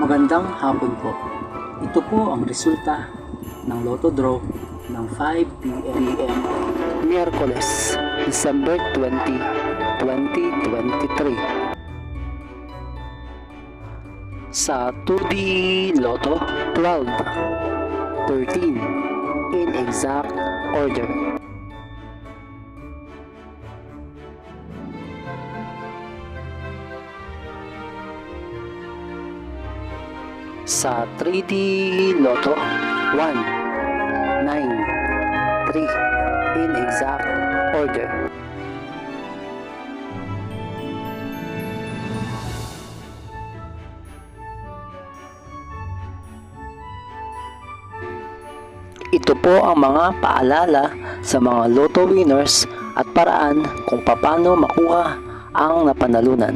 Magandang hapon po. Ito po ang resulta ng Lotto Draw ng 5 p.m. Miyerkules, December 20, 2023. Sa 2D Lotto, 12, 13, in exact order. Sa 3D Lotto, 1, 9, 3, in exact order. Ito po ang mga paalala sa mga Lotto winners at paraan kung paano makuha ang napanalunan.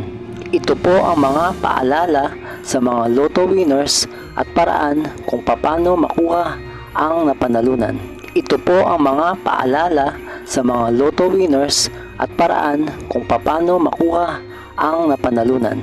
Ito po ang mga paalala sa mga Lotto winners at paraan kung paano makuha ang napanalunan. Ito po ang mga paalala sa mga Lotto winners at paraan kung paano makuha ang napanalunan.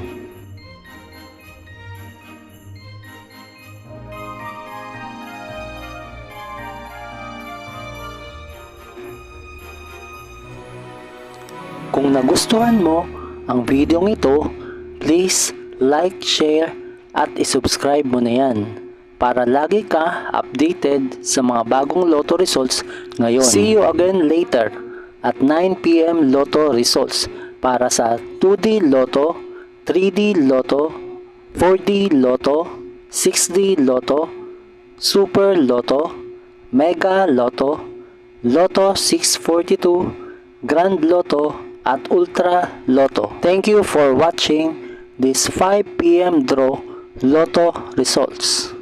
Kung nagustuhan mo ang video ito, please like, share, at isubscribe mo na yan para lagi ka updated sa mga bagong Lotto results ngayon. See you again later at 9 p.m. Lotto results para sa 2D Lotto, 3D Lotto, 4D Lotto, 6D Lotto, Super Lotto, Mega Lotto, Lotto 642, Grand Lotto, at Ultra Lotto. Thank you for watching this 5 p.m. draw Lotto results.